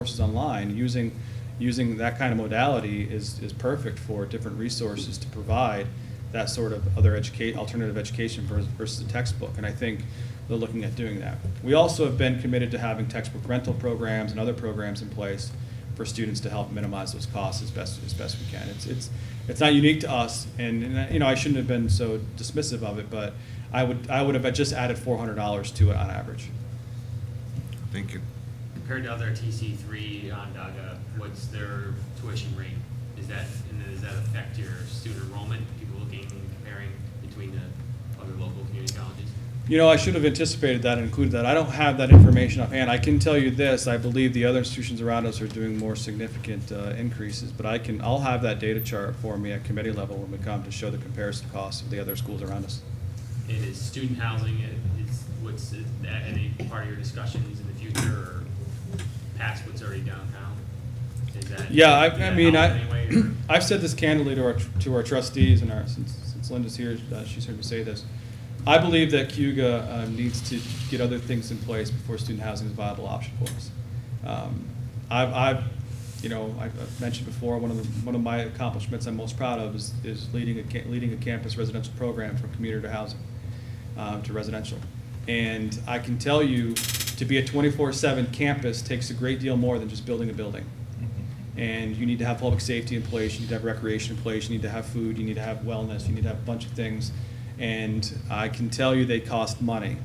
courses online, using that kind of modality is perfect for different resources to provide that sort of other alternative education versus a textbook. And I think they're looking at doing that. We also have been committed to having textbook rental programs and other programs in place for students to help minimize those costs as best we can. It's not unique to us, and you know, I shouldn't have been so dismissive of it, but I would have just added $400 to it on average. Thank you. Compared to other TC3 Onondaga, what's their tuition rate? And then does that affect your student enrollment? People comparing between the other local community colleges? You know, I should have anticipated that and included that. I don't have that information offhand. I can tell you this: I believe the other institutions around us are doing more significant increases, but I'll have that data chart for me at committee level when we come to show the comparison costs of the other schools around us. And is student housing, is that any part of your discussions in the future, or past what's already downtown? Is that, Yeah, I mean, I've said this candidly to our trustees, and since Linda's here, she's heard me say this. I believe that Cayuga needs to get other things in place before student housing is a viable option for us. I've mentioned before, one of my accomplishments I'm most proud of is leading a campus residential program from commuter to housing to residential. And I can tell you, to be a 24/7 campus takes a great deal more than just building a building. And you need to have public safety in place, you need to have recreation in place, you need to have food, you need to have wellness, you need to have a bunch of things. And I can tell you they cost money,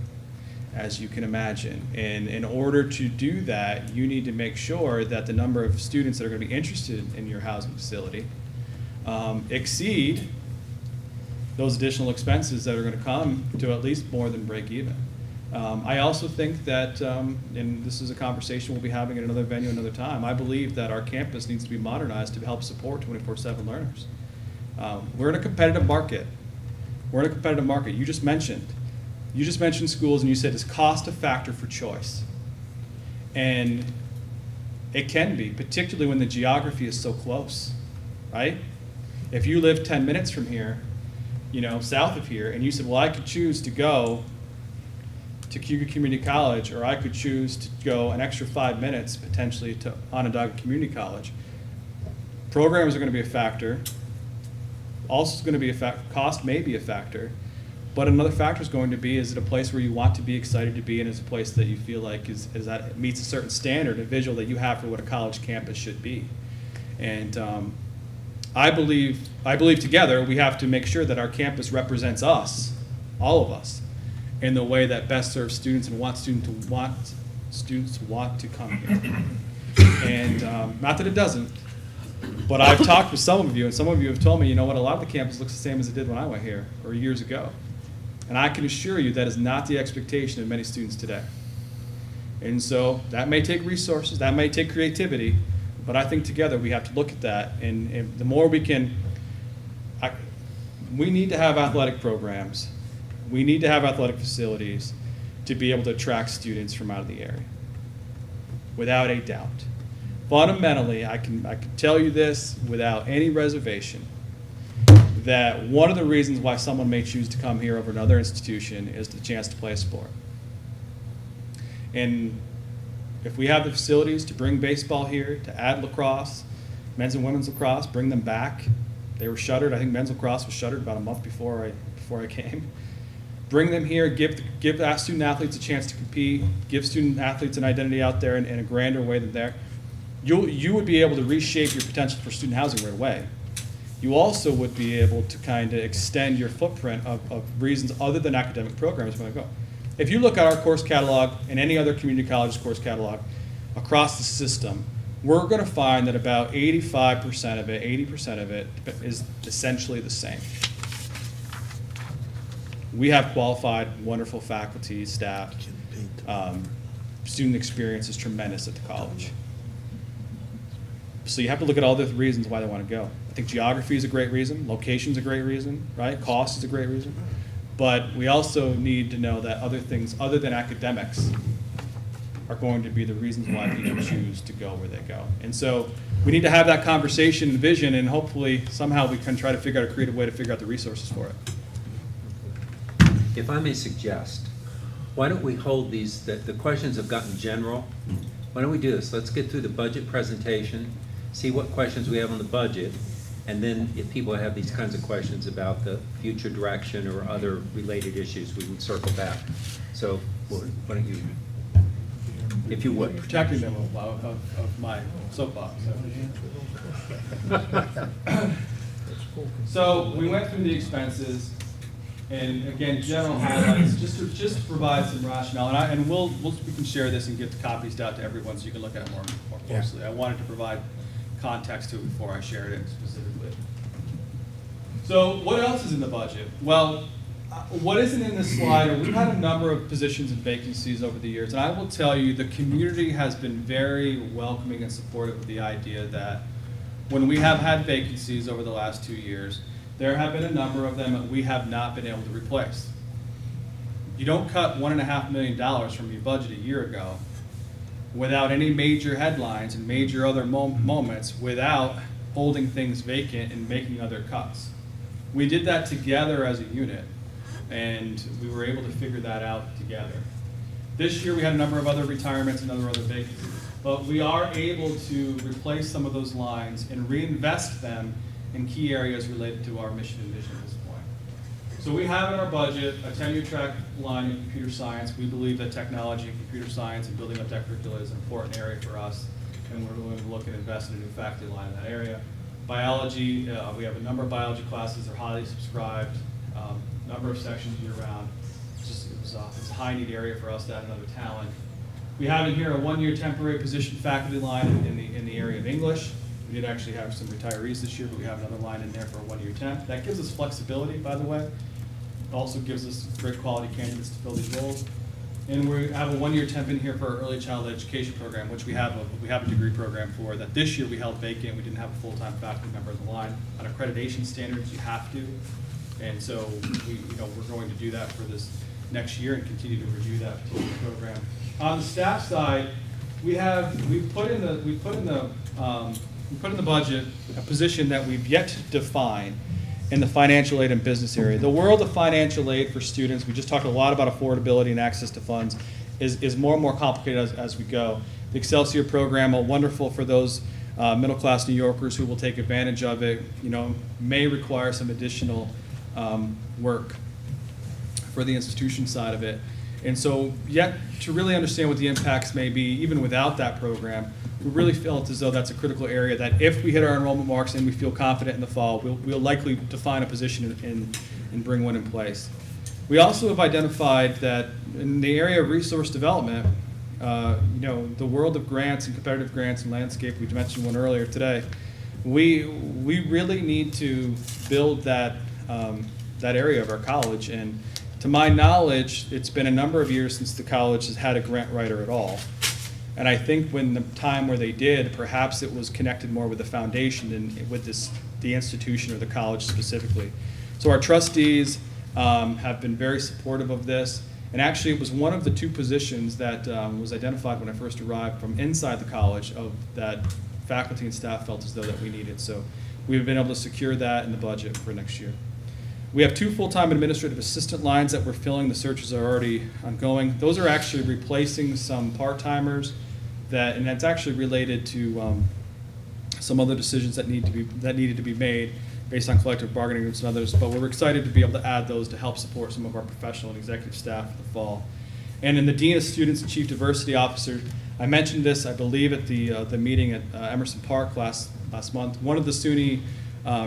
as you can imagine. And in order to do that, you need to make sure that the number of students that are going to be interested in your housing facility exceed those additional expenses that are going to come to at least more than break even. I also think that, and this is a conversation we'll be having at another venue another time, I believe that our campus needs to be modernized to help support 24/7 learners. We're in a competitive market. We're in a competitive market. You just mentioned schools, and you said, is cost a factor for choice? And it can be, particularly when the geography is so close, right? If you live 10 minutes from here, south of here, and you said, well, I could choose to go to Cayuga Community College, or I could choose to go an extra 5 minutes potentially to Onondaga Community College. Programs are going to be a factor. Also is going to be a factor. Cost may be a factor, but another factor is going to be: is it a place where you want to be excited to be, and is a place that you feel like is that it meets a certain standard, a visual that you have for what a college campus should be. And I believe together we have to make sure that our campus represents us, all of us, in the way that best serves students and students to want to come here. And not that it doesn't, but I've talked with some of you, and some of you have told me, you know what, a lot of the campus looks the same as it did when I went here, or years ago. And I can assure you that is not the expectation of many students today. And so that may take resources, that may take creativity, but I think together we have to look at that. And the more we can, we need to have athletic programs. We need to have athletic facilities to be able to attract students from out of the area, without a doubt. Fundamentally, I can tell you this without any reservation, that one of the reasons why someone may choose to come here over another institution is the chance to play a sport. And if we have the facilities to bring baseball here, to add lacrosse, men's and women's lacrosse, bring them back. They were shuttered. I think men's lacrosse was shuttered about a month before I came. Bring them here, give student athletes a chance to compete, give student athletes an identity out there in a grander way than there. You would be able to reshape your potential for student housing right away. You also would be able to kind of extend your footprint of reasons other than academic programs when I go. If you look at our course catalog and any other community college's course catalog across the system, we're going to find that about 85% of it, 80% of it is essentially the same. We have qualified, wonderful faculty, staff. Student experience is tremendous at the college. So you have to look at all the reasons why they want to go. I think geography is a great reason, location is a great reason, right? Cost is a great reason. But we also need to know that other things other than academics are going to be the reasons why people choose to go where they go. And so we need to have that conversation and vision, and hopefully somehow we can try to figure out a creative way to figure out the resources for it. If I may suggest, why don't we hold these, the questions have gotten general, Why don't we do this? Let's get through the budget presentation, see what questions we have on the budget, and then if people have these kinds of questions about the future direction or other related issues, we would circle back. So, why don't you, if you would. Protecting them of my soapbox. So we went through the expenses, and again, general highlights, just to provide some rationale, and we can share this and get the copies out to everyone so you can look at it more closely. I wanted to provide context to it before I shared it specifically. So what else is in the budget? Well, what isn't in this slide, we've had a number of positions and vacancies over the years, and I will tell you, the community has been very welcoming and supportive of the idea that when we have had vacancies over the last 2 years, there have been a number of them that we have not been able to replace. You don't cut $1.5 million from your budget a year ago without any major headlines and major other moments, without holding things vacant and making other cuts. We did that together as a unit, and we were able to figure that out together. This year we had a number of other retirements and other vacancies, but we are able to replace some of those lines and reinvest them in key areas related to our mission and vision at this point. So we have in our budget a tenure track line in computer science. We believe that technology and computer science and building up that curricula is an important area for us, and we're going to look and invest in a new faculty line in that area. Biology, we have a number of biology classes that are highly subscribed, number of sections year-round. It's a high need area for us to add another talent. We have in here a 1-year temporary position faculty line in the area of English. We did actually have some retirees this year, but we have another line in there for a 1-year temp. That gives us flexibility, by the way. It also gives us great quality candidates to fill these roles. And we have a 1-year temp in here for our early childhood education program, which we have a degree program for that this year we held vacant. We didn't have a full-time faculty member on the line. On accreditation standards, you have to. And so we're going to do that for this next year and continue to review that particular program. On the staff side, we put in the budget a position that we've yet to define in the financial aid and business area. The world of financial aid for students, we just talked a lot about affordability and access to funds, is more and more complicated as we go. The Excelsior program, wonderful for those middle-class New Yorkers who will take advantage of it, may require some additional work for the institution side of it. And so yet to really understand what the impacts may be, even without that program, we really felt as though that's a critical area that if we hit our enrollment marks and we feel confident in the fall, we'll likely define a position and bring one in place. We also have identified that in the area of resource development, the world of grants and competitive grants and landscape, we mentioned one earlier today, we really need to build that area of our college. And to my knowledge, it's been a number of years since the college has had a grant writer at all. And I think when the time where they did, perhaps it was connected more with the foundation than with the institution or the college specifically. So our trustees have been very supportive of this. And actually, it was one of the 2 positions that was identified when I first arrived from inside the college of that faculty and staff felt as though that we needed. So we've been able to secure that in the budget for next year. We have 2 full-time administrative assistant lines that we're filling. The searches are already ongoing. Those are actually replacing some part-timers and that's actually related to some other decisions that needed to be made based on collective bargaining groups and others. But we're excited to be able to add those to help support some of our professional and executive staff for the fall. And in the Dean of Students and Chief Diversity Officer, I mentioned this, I believe, at the meeting at Emerson Park last month. One of the SUNY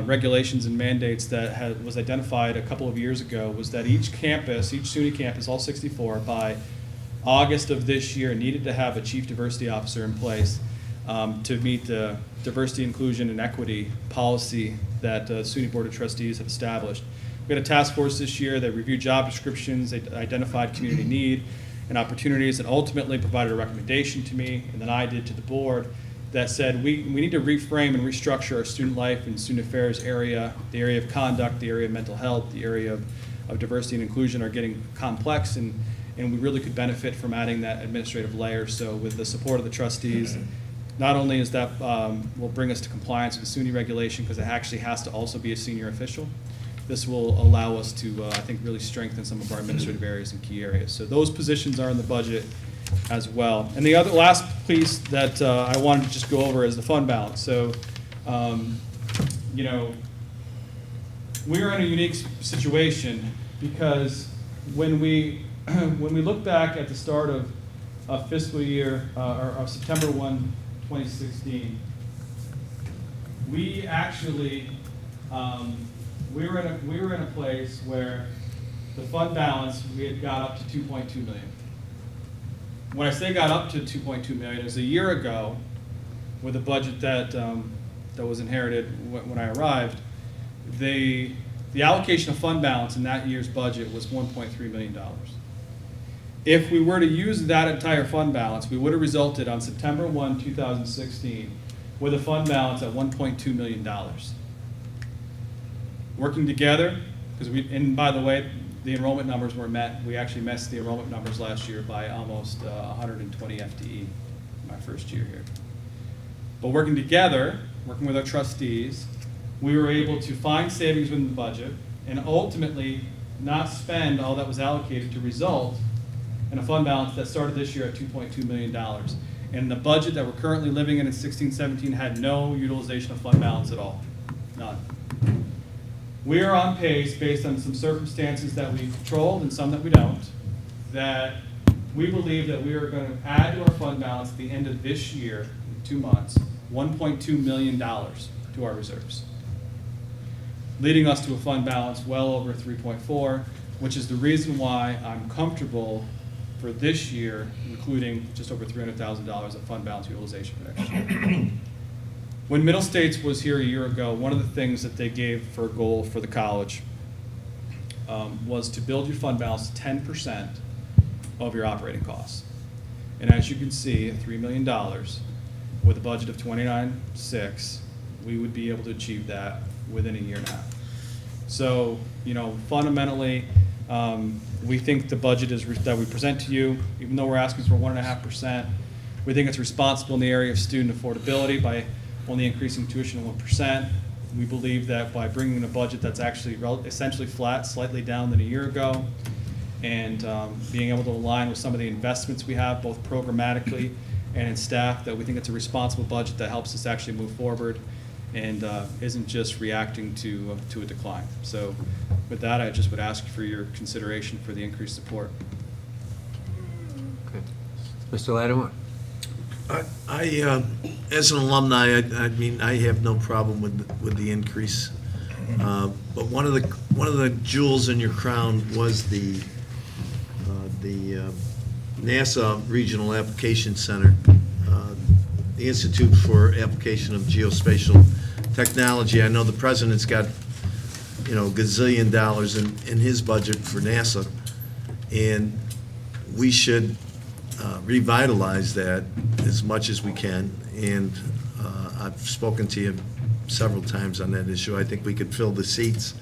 regulations and mandates that was identified a couple of years ago was that each SUNY campus, all 64, by August of this year needed to have a chief diversity officer in place to meet the diversity, inclusion, and equity policy that the SUNY Board of Trustees have established. We had a task force this year that reviewed job descriptions, they identified community need and opportunities, and ultimately provided a recommendation to me, and then I did to the board, that said we need to reframe and restructure our student life and student affairs area. The area of conduct, the area of mental health, the area of diversity and inclusion are getting complex, and we really could benefit from adding that administrative layer. So with the support of the trustees, not only is that will bring us to compliance with the SUNY regulation, because it actually has to also be a senior official, this will allow us to, I think, really strengthen some of our administrative areas and key areas. So those positions are in the budget, as well. And the last piece that I wanted to just go over is the fund balance. So, you know, we're in a unique situation because when we look back at the start of fiscal year, or of September 1, 2016, we actually, we were in a place where the fund balance, we had got up to 2.2 million. When I say got up to 2.2 million, it was a year ago with a budget that was inherited when I arrived. The allocation of fund balance in that year's budget was $1.3 million. If we were to use that entire fund balance, we would have resulted on September 1, 2016, with a fund balance at $1.2 million. Working together, because and by the way, the enrollment numbers were met. We actually missed the enrollment numbers last year by almost 120 FTE, my first year here. But working together, working with our trustees, we were able to find savings within the budget and ultimately not spend all that was allocated to result in a fund balance that started this year at $2.2 million. And the budget that we're currently living in 16-17 had no utilization of fund balance at all, none. We are on pace based on some circumstances that we controlled and some that we don't, that we believe that we are going to add to our fund balance at the end of this year, in 2 months, $1.2 million to our reserves, leading us to a fund balance well over 3.4, which is the reason why I'm comfortable for this year, including just over $300,000 of fund balance utilization for next year. When Middle States was here a year ago, one of the things that they gave for a goal for the college was to build your fund balance to 10% of your operating costs. And as you can see, at $3 million, with a budget of 29.6, we would be able to achieve that within a year and a half. So, you know, fundamentally, we think the budget that we present to you, even though we're asking for 1.5%, we think it's responsible in the area of student affordability by only increasing tuition 1%. We believe that by bringing in a budget that's actually essentially flat, slightly down than a year ago, and being able to align with some of the investments we have, both programmatically and in staff, that we think it's a responsible budget that helps us actually move forward and isn't just reacting to a decline. So with that, I just would ask for your consideration for the increased support. Okay. Mr. Lattimore? I as an alumni, I mean, I have no problem with the increase. But one of the jewels in your crown was the NASA Regional Application Center, the Institute for Application of Geospatial Technology. I know the president's got, you know, gazillion dollars in his budget for NASA, and we should revitalize that as much as we can. And I've spoken to you several times on that issue. I think we could fill the seats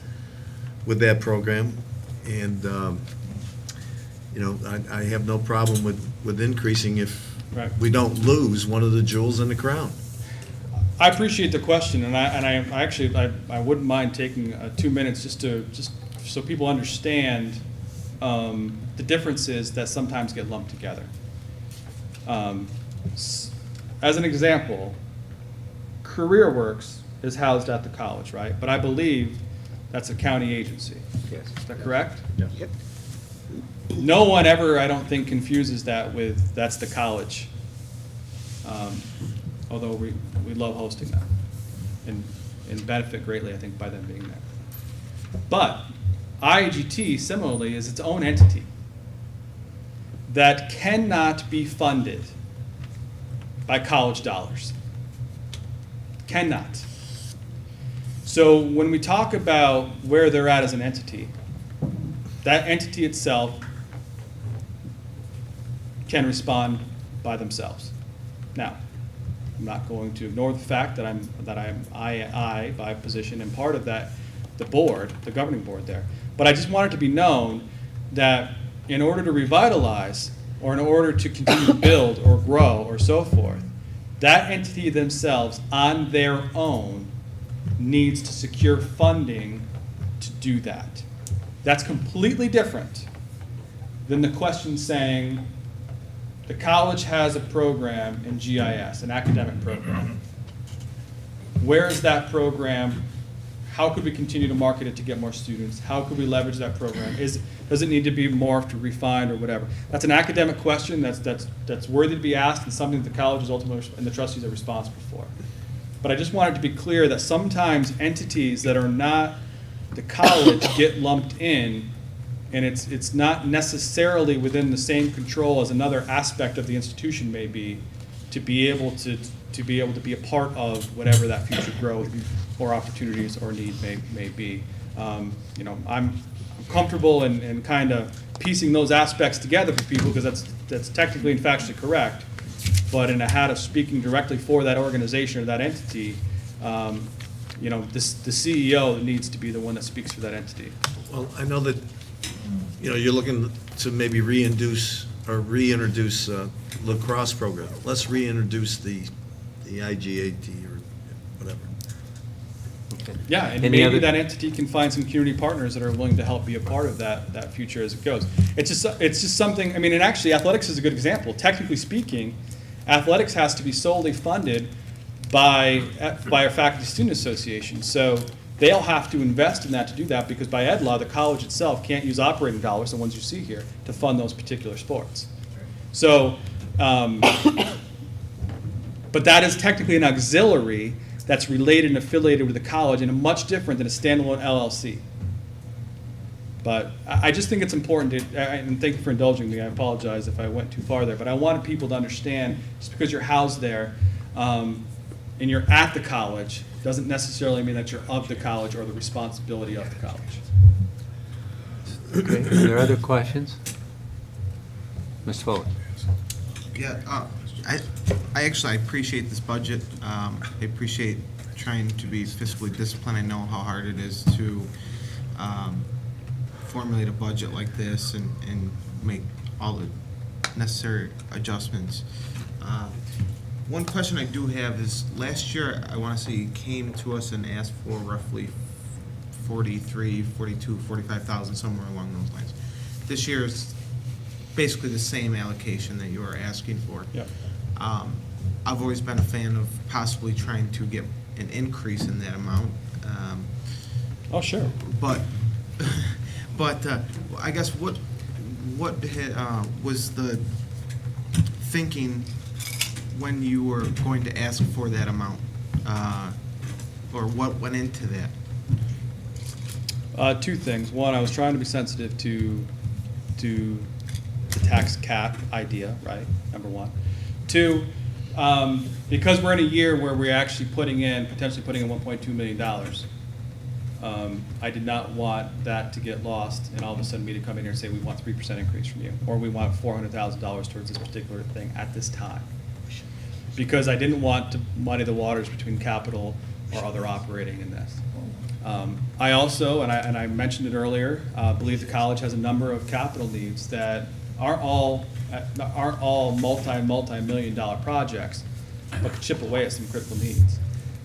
with that program, and you know, I have no problem with increasing if we don't lose one of the jewels in the crown. I appreciate the question, and I actually wouldn't mind taking 2 minutes just so people understand the differences that sometimes get lumped together. As an example, CareerWorks is housed at the college, right? But I believe that's a county agency. Yes. Is that correct? Yep. No one ever, I don't think, confuses that with that's the college. Although we love hosting them and benefit greatly, I think, by them being there. But IAGT, similarly, is its own entity that cannot be funded by college dollars. Cannot. So when we talk about where they're at as an entity, that entity itself can respond by themselves. Now, I'm not going to ignore the fact that I by position and part of that, the board, the governing board there. But I just want it to be known that in order to revitalize, or in order to continue to build or grow or so forth, that entity themselves on their own needs to secure funding to do that. That's completely different than the question saying the college has a program in GIS, an academic program. Where is that program? How could we continue to market it to get more students? How could we leverage that program? Does it need to be morphed or refined or whatever? That's an academic question that's worthy to be asked and something that the college is ultimately and the trustees are responsible for. But I just wanted to be clear that sometimes entities that are not the college get lumped in, and it's not necessarily within the same control as another aspect of the institution may be, to be able to be a part of whatever that future growth or opportunities or need may be. I'm comfortable in kind of piecing those aspects together for people because that's technically and factually correct. But in a hat of speaking directly for that organization or that entity, the CEO needs to be the one that speaks for that entity. Well, I know that, you're looking to maybe reintroduce lacrosse program. Let's reintroduce the IGAT or whatever. Yeah, and Any maybe other- that entity can find some community partners that are willing to help be a part of that future as it goes. It's just something, and actually athletics is a good example. Technically speaking, athletics has to be solely funded by our faculty student association. So they'll have to invest in that to do that because by ed law, the college itself can't use operating dollars, the ones you see here, to fund those particular sports. So, but that is technically an auxiliary that's related and affiliated with the college and much different than a standalone LLC. But I just think it's important to, and thank you for indulging me, I apologize if I went too far there, but I wanted people to understand, just because you're housed there and you're at the college, doesn't necessarily mean that you're of the college or the responsibility of the college. Okay, are there other questions? Ms. Fuller? Yeah, I actually appreciate this budget. I appreciate trying to be fiscally disciplined. I know how hard it is to formulate a budget like this and make all the necessary adjustments. One question I do have is, last year, I want to say you came to us and asked for roughly 43, 42, 45,000, somewhere along those lines. This year is basically the same allocation that you are asking for. Yep. I've always been a fan of possibly trying to get an increase in that amount. Oh, sure. But I guess what was the thinking when you were going to ask for that amount, or what went into that? Two things. One, I was trying to be sensitive to the tax cap idea, right? Number one. Two, because we're in a year where we're actually potentially putting in $1.2 million, I did not want that to get lost and all of a sudden me to come in here and say we want 3% increase from you, or we want $400,000 towards this particular thing at this time. Because I didn't want to muddy the waters between capital or other operating in this. I also, and I mentioned it earlier, believe the college has a number of capital needs that aren't all multi-million dollar projects, but could chip away at some critical needs.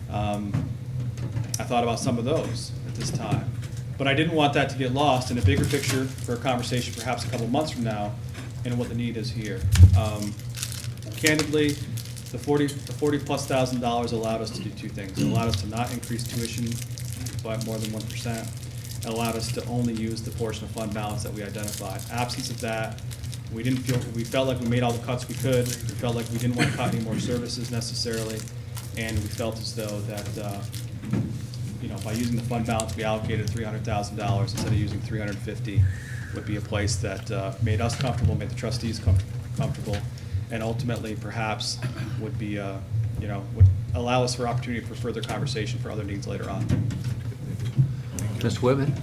I thought about some of those at this time, but I didn't want that to get lost in a bigger picture for a conversation perhaps a couple months from now and what the need is here. Candidly, the $40,000+ allowed us to do two things. It allowed us to not increase tuition by more than 1%. It allowed us to only use the portion of fund balance that we identified. Absence of that, we felt like we made all the cuts we could. We felt like we didn't want to cut any more services necessarily, and we felt as though that by using the fund balance, we allocated $300,000 instead of using $350 would be a place that made us comfortable, made the trustees comfortable, and ultimately perhaps would be would allow us for opportunity for further conversation for other needs later on. Mr. Whitman?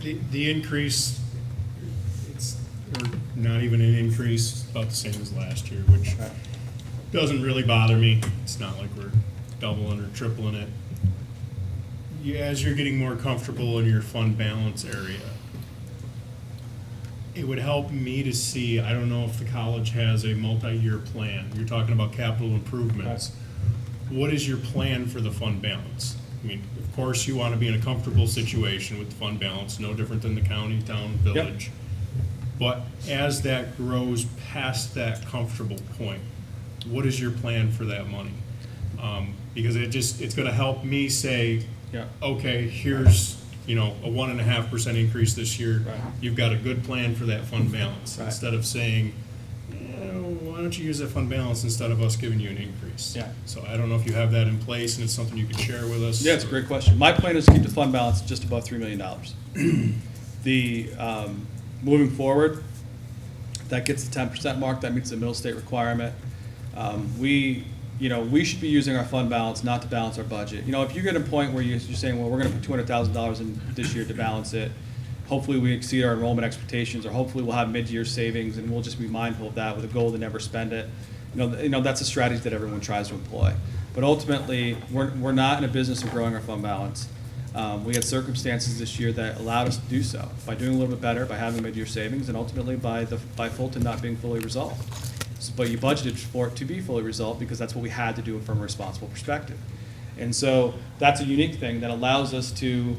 The increase, or not even an increase, about the same as last year, which doesn't really bother me. It's not like we're doubling or tripling it. As you're getting more comfortable in your fund balance area, it would help me to see, I don't know if the college has a multi-year plan. You're talking about capital improvements. What is your plan for the fund balance? I mean, of course, you want to be in a comfortable situation with the fund balance, no different than the county, town, village. But as that grows past that comfortable point, what is your plan for that money? Because it's gonna help me say, Yeah. okay, here's, a 1.5% increase this year. Right. You've got a good plan for that fund balance, Right. instead of saying, why don't you use that fund balance instead of us giving you an increase? Yeah. So I don't know if you have that in place and it's something you could share with us. Yeah, it's a great question. My plan is to keep the fund balance just above $3 million. The, moving forward, that gets the 10% mark, that meets the middle state requirement. We should be using our fund balance not to balance our budget. If you get a point where you're saying, well, we're gonna put $200,000 in this year to balance it, hopefully we exceed our enrollment expectations, or hopefully we'll have mid-year savings, and we'll just be mindful of that with a goal to never spend it. That's a strategy that everyone tries to employ. But ultimately, we're not in a business of growing our fund balance. We had circumstances this year that allowed us to do so, by doing a little bit better, by having mid-year savings, and ultimately by Fulton not being fully resolved. But you budgeted for it to be fully resolved because that's what we had to do from a responsible perspective. And so that's a unique thing that allows us to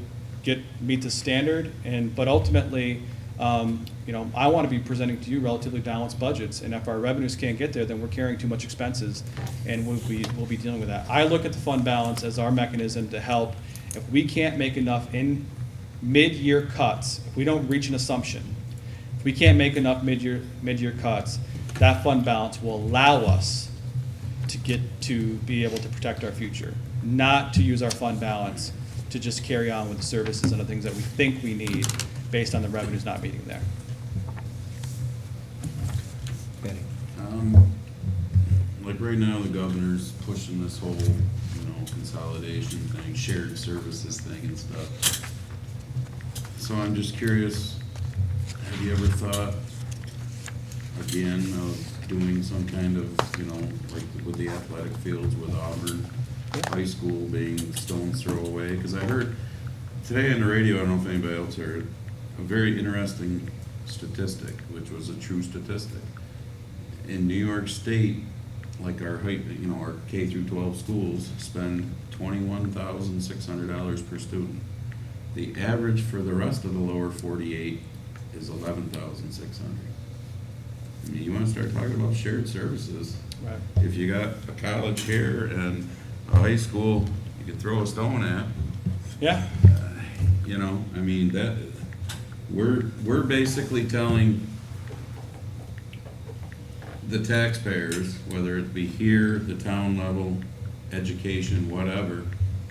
meet the standard, but ultimately, I want to be presenting to you relatively balanced budgets, and if our revenues can't get there, then we're carrying too much expenses, and we'll be dealing with that. I look at the fund balance as our mechanism to help. If we can't make enough in mid-year cuts, if we don't reach an assumption, if we can't make enough mid-year cuts, that fund balance will allow us to be able to protect our future, not to use our fund balance to just carry on with the services and the things that we think we need based on the revenues not meeting there. Like right now, the governor's pushing this whole, consolidation thing, shared services thing and stuff. So I'm just curious, have you ever thought, again, of doing some kind of, like with the athletic fields with Auburn High School being stone's throw away? Because I heard today on the radio, I don't know if anybody else heard, a very interesting statistic, which was a true statistic. In New York State, like our our K through 12 schools spend $21,600 per student. The average for the rest of the lower 48 is $11,600. I mean, you want to start talking about shared services. Right. If you got a college here and a high school you can throw a stone at, Yeah. that we're basically telling the taxpayers, whether it be here, the town level, education, whatever,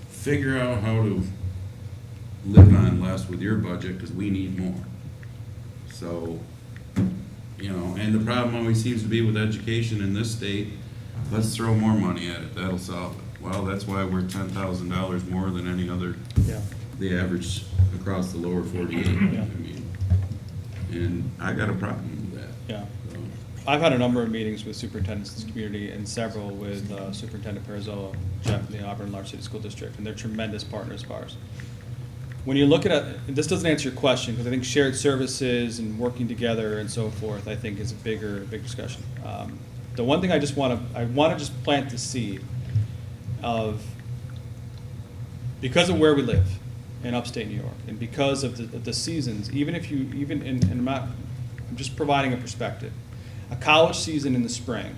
figure out how to live on less with your budget because we need more. So, and the problem always seems to be with education in this state, let's throw more money at it, that'll solve it. Well, that's why we're $10,000 more than any other, Yeah. the average across the lower 48. Yeah. And I got a problem with that. Yeah. So, I've had a number of meetings with superintendents in this community, and several with Superintendent Perizzola, Jeff, in the Auburn Large City School District, and they're tremendous partners of ours. When you look at it, this doesn't answer your question, because I think shared services and working together and so forth, I think is a big discussion. The one thing I want to just plant the seed of, because of where we live in upstate New York, and because of the seasons, I'm just providing a perspective. A college season in the spring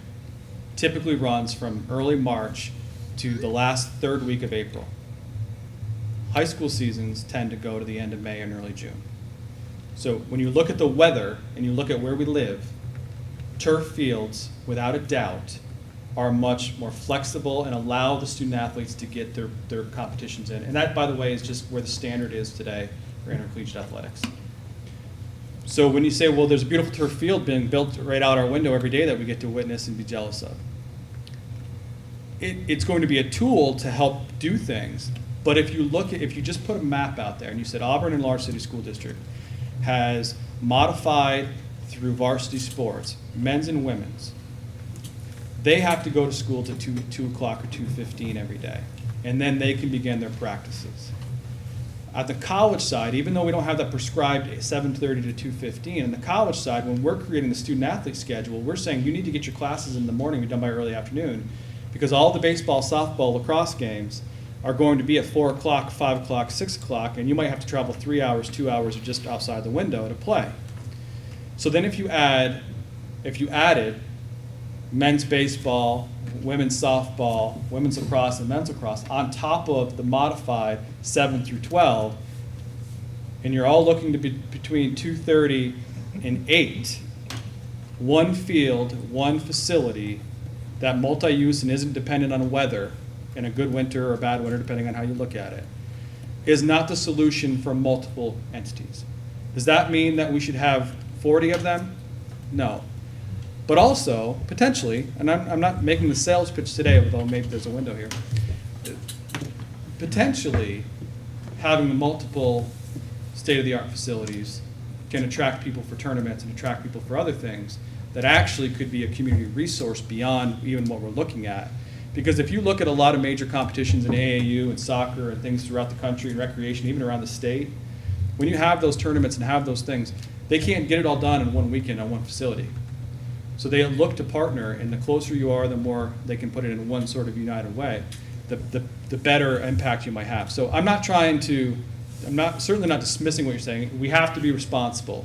typically runs from early March to the last third week of April. High school seasons tend to go to the end of May and early June. So when you look at the weather and you look at where we live, turf fields, without a doubt, are much more flexible and allow the student athletes to get their competitions in. And that, by the way, is just where the standard is today for intercollegiate athletics. So when you say, well, there's a beautiful turf field being built right out our window every day that we get to witness and be jealous of, it's going to be a tool to help do things. But if you just put a map out there and you said Auburn and Large City School District has modified through varsity sports, men's and women's, they have to go to school to 2 o'clock or 2:15 every day, and then they can begin their practices. At the college side, even though we don't have that prescribed 7:30 to 2:15, on the college side, when we're creating the student athlete schedule, we're saying you need to get your classes in the morning and done by early afternoon, because all the baseball, softball, lacrosse games are going to be at 4 o'clock, 5 o'clock, 6 o'clock, and you might have to travel 3 hours, 2 hours, or just outside the window to play. So then if you added men's baseball, women's softball, women's lacrosse, and men's lacrosse on top of the modified 7 through 12, and you're all looking to be between 230 and 8, one field, one facility, that multi-use and isn't dependent on weather, in a good winter or a bad winter, depending on how you look at it, is not the solution for multiple entities. Does that mean that we should have 40 of them? No. But also, potentially, and I'm not making the sales pitch today, although maybe there's a window here, potentially having multiple state-of-the-art facilities can attract people for tournaments and attract people for other things that actually could be a community resource beyond even what we're looking at. Because if you look at a lot of major competitions in AAU and soccer and things throughout the country and recreation, even around the state, when you have those tournaments and have those things, they can't get it all done in one weekend on one facility. So they look to partner, and the closer you are, the more they can put it in one sort of united way, the better impact you might have. So I'm certainly not dismissing what you're saying. We have to be responsible.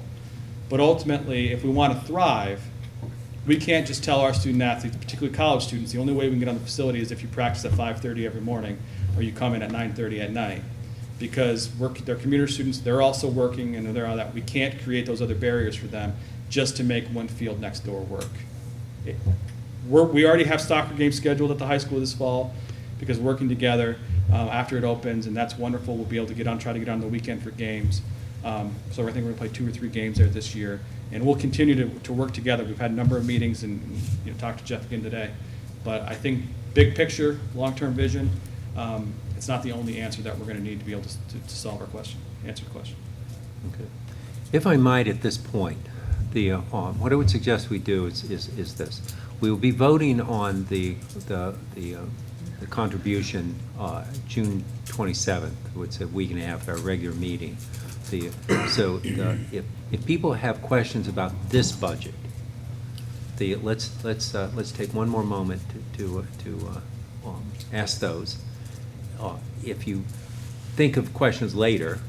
But ultimately, if we want to thrive, we can't just tell our student athletes, particularly college students, the only way we can get on the facility is if you practice at 5:30 every morning or you come in at 9:30 at night. Because they're commuter students, they're also working, and they're all that. We can't create those other barriers for them just to make one field next door work. We already have soccer games scheduled at the high school this fall because we're working together after it opens, and that's wonderful. We'll be able to try to get on the weekend for games. So I think we're gonna play 2 or 3 games there this year, and we'll continue to work together. We've had a number of meetings and talked to Jeff again today. But I think big picture, long-term vision, it's not the only answer that we're gonna need to be able to solve our question, answer the question. Okay. If I might, at this point, what I would suggest we do is this. We will be voting on the contribution June 27th, which is a week and a half, our regular meeting. If people have questions about this budget, let's take one more moment to ask those. If you think of questions later,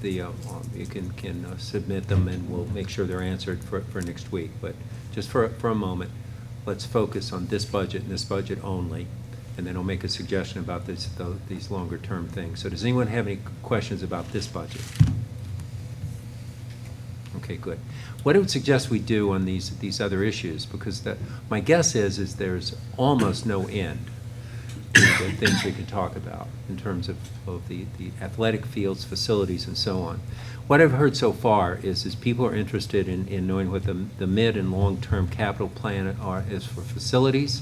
you can submit them, and we'll make sure they're answered for next week. But just for a moment, let's focus on this budget and this budget only, and then I'll make a suggestion about these longer-term things. So does anyone have any questions about this budget? Okay, good. What I would suggest we do on these other issues, because my guess is there's almost no end to the things we can talk about in terms of the athletic fields, facilities, and so on. What I've heard so far is people are interested in knowing what the mid and long-term capital plan is for facilities,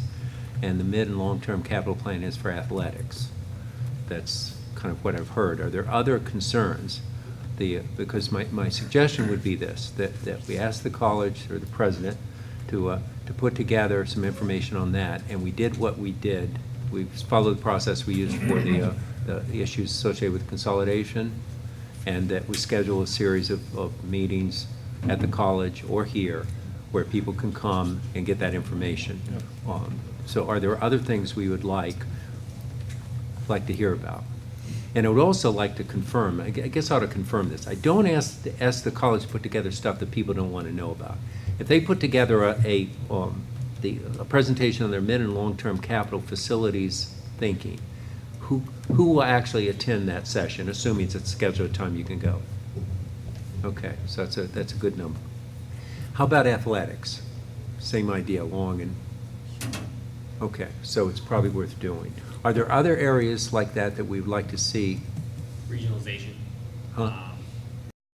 and the mid and long-term capital plan is for athletics. That's kind of what I've heard. Are there other concerns? Because my suggestion would be this, that we ask the college or the president to put together some information on that, and we did what we did. We followed the process we used for the issues associated with consolidation, and that we schedule a series of meetings at the college or here where people can come and get that information. So are there other things we would like to hear about? And I would also like to confirm, I guess I ought to confirm this. I don't ask the college to put together stuff that people don't want to know about. If they put together a presentation on their mid and long-term capital facilities thinking, who will actually attend that session, assuming it's at the scheduled time you can go? Okay, so that's a good number. How about athletics? Same idea, long and, okay, so it's probably worth doing. Are there other areas like that we would like to see? Regionalization. Huh?